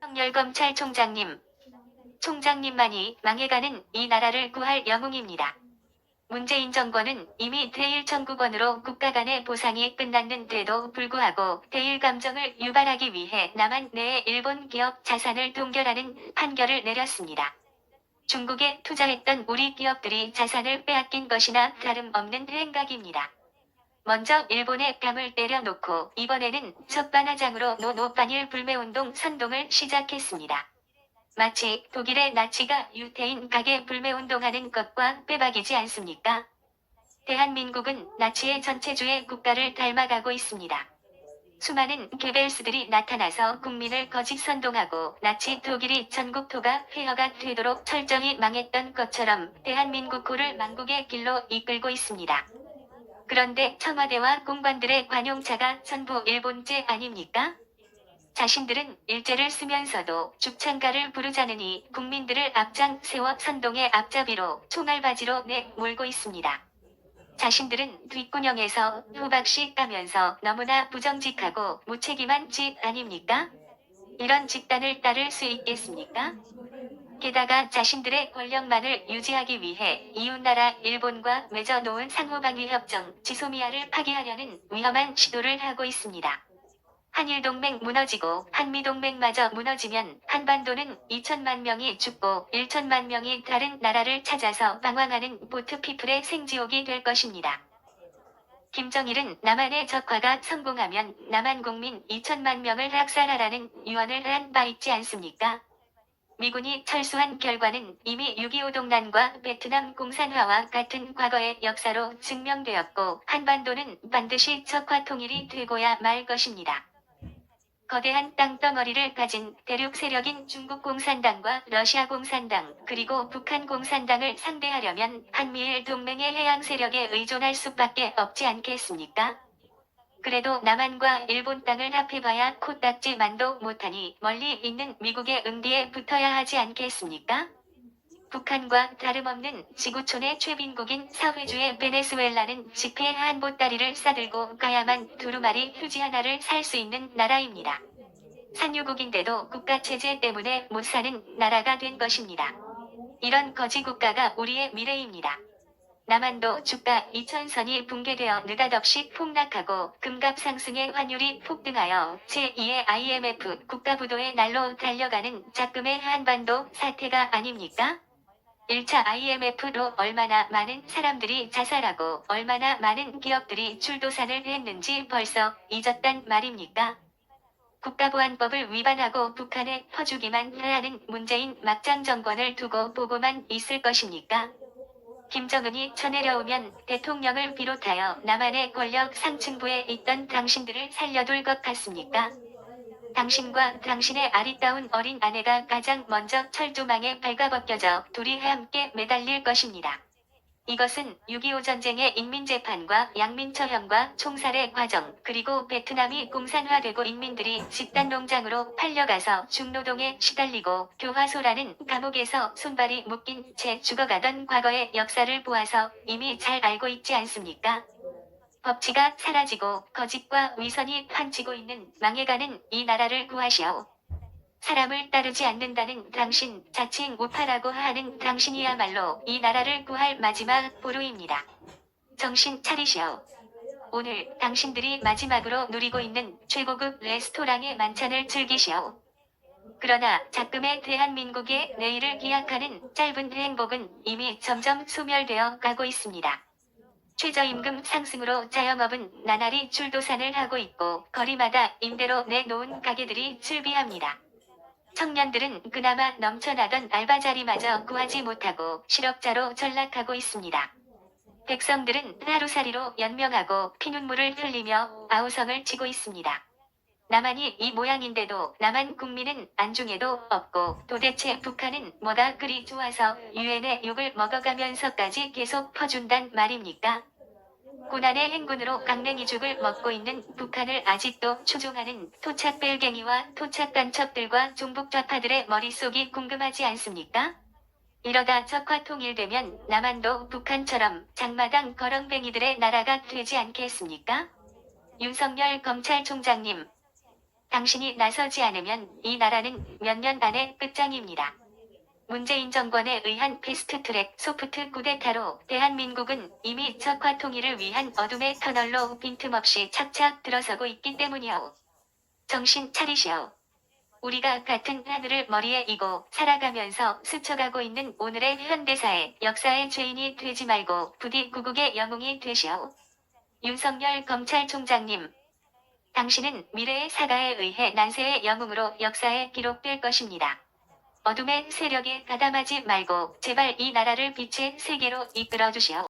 윤석열 검찰총장님, 총장님만이 망해가는 이 나라를 구할 영웅입니다. 문재인 정권은 이미 대일 청구권으로 국가 간의 보상이 끝났는데도 불구하고 대일 감정을 유발하기 위해 남한 내의 일본 기업 자산을 동결하는 판결을 내렸습니다. 중국에 투자했던 우리 기업들이 자산을 빼앗긴 것이나 다름없는 행각입니다. 먼저 일본에 뺨을 때려놓고 이번에는 첫반하장으로 노노반일 불매운동 선동을 시작했습니다. 마치 독일의 나치가 유태인 가게 불매운동하는 것과 빼박이지 않습니까? 대한민국은 나치의 전체주의 국가를 닮아가고 있습니다. 수많은 게벨스들이 나타나서 국민을 거짓 선동하고 나치 독일이 전국토가 폐허가 되도록 철저히 망했던 것처럼 대한민국호를 망국의 길로 이끌고 있습니다. 그런데 청와대와 공관들의 관용차가 전부 일본제 아닙니까? 자신들은 일제를 쓰면서도 죽창가를 부르자느니 국민들을 앞장 세워 선동의 앞잡이로 총알바지로 내몰고 있습니다. 자신들은 뒷구녕에서 호박씨 까면서 너무나 부정직하고 무책임한 짓 아닙니까? 이런 집단을 따를 수 있겠습니까? 게다가 자신들의 권력만을 유지하기 위해 이웃나라 일본과 맺어놓은 상호방위협정 지소미아를 파기하려는 위험한 시도를 하고 있습니다. 한일동맹 무너지고 한미동맹마저 무너지면 한반도는 2천만 명이 죽고 1천만 명이 다른 나라를 찾아서 방황하는 보트피플의 생지옥이 될 것입니다. 김정일은 남한의 적화가 성공하면 남한 국민 2천만 명을 학살하라는 유언을 한 바 있지 않습니까? 미군이 철수한 결과는 이미 6.25 동란과 베트남 공산화와 같은 과거의 역사로 증명되었고 한반도는 반드시 적화 통일이 되고야 말 것입니다. 거대한 땅덩어리를 가진 대륙 세력인 중국 공산당과 러시아 공산당 그리고 북한 공산당을 상대하려면 한미일 동맹의 해양 세력에 의존할 수밖에 없지 않겠습니까? 그래도 남한과 일본 땅을 합해봐야 코딱지만도 못하니 멀리 있는 미국의 응디에 붙어야 하지 않겠습니까? 북한과 다름없는 지구촌의 최빈국인 사회주의 베네수엘라는 집회 한 보따리를 싸들고 가야만 두루마리 휴지 하나를 살 수 있는 나라입니다. 산유국인데도 국가체제 때문에 못 사는 나라가 된 것입니다. 이런 거지 국가가 우리의 미래입니다. 남한도 주가 2000선이 붕괴되어 느닷없이 폭락하고 금값 상승에 환율이 폭등하여 제2의 IMF 국가부도의 날로 달려가는 작금의 한반도 사태가 아닙니까? 1차 IMF로 얼마나 많은 사람들이 자살하고 얼마나 많은 기업들이 줄도산을 했는지 벌써 잊었단 말입니까? 국가보안법을 위반하고 북한에 퍼주기만 하는 문재인 막장 정권을 두고 보고만 있을 것입니까? 김정은이 쳐내려오면 대통령을 비롯하여 남한의 권력 상층부에 있던 당신들을 살려둘 것 같습니까? 당신과 당신의 아리따운 어린 아내가 가장 먼저 철조망에 발가벗겨져 둘이 함께 매달릴 것입니다. 이것은 6.25 전쟁의 인민재판과 양민처형과 총살의 과정 그리고 베트남이 공산화되고 인민들이 집단농장으로 팔려가서 중노동에 시달리고 교화소라는 감옥에서 손발이 묶인 채 죽어가던 과거의 역사를 보아서 이미 잘 알고 있지 않습니까? 법치가 사라지고 거짓과 위선이 판치고 있는 망해가는 이 나라를 구하시오. 사람을 따르지 않는다는 당신, 자칭 우파라고 하는 당신이야말로 이 나라를 구할 마지막 보루입니다. 정신 차리시오. 오늘 당신들이 마지막으로 누리고 있는 최고급 레스토랑의 만찬을 즐기시오. 그러나 작금의 대한민국의 내일을 기약하는 짧은 행복은 이미 점점 소멸되어 가고 있습니다. 최저임금 상승으로 자영업은 나날이 줄도산을 하고 있고 거리마다 임대로 내놓은 가게들이 즐비합니다. 청년들은 그나마 넘쳐나던 알바 자리마저 구하지 못하고 실업자로 전락하고 있습니다. 백성들은 하루살이로 연명하고 피눈물을 흘리며 아우성을 치고 있습니다. 남한이 이 모양인데도 남한 국민은 안중에도 없고 도대체 북한은 뭐가 그리 좋아서 유엔의 욕을 먹어가면서까지 계속 퍼준단 말입니까? 고난의 행군으로 강냉이죽을 먹고 있는 북한을 아직도 추종하는 토착벨갱이와 토착간첩들과 종북 좌파들의 머릿속이 궁금하지 않습니까? 이러다 적화 통일되면 남한도 북한처럼 장마당 거렁뱅이들의 나라가 되지 않겠습니까? 윤석열 검찰총장님. 당신이 나서지 않으면 이 나라는 몇 년 안에 끝장입니다. 문재인 정권에 의한 패스트트랙 소프트 쿠데타로 대한민국은 이미 적화 통일을 위한 어둠의 터널로 빈틈없이 착착 들어서고 있기 때문이오. 정신 차리시오. 우리가 같은 하늘을 머리에 이고 살아가면서 스쳐가고 있는 오늘의 현대사의 역사의 죄인이 되지 말고 부디 구국의 영웅이 되시오. 윤석열 검찰총장님, 당신은 미래의 사가에 의해 난세의 영웅으로 역사에 기록될 것입니다. 어둠의 세력에 가담하지 말고 제발 이 나라를 빛의 세계로 이끌어 주시오.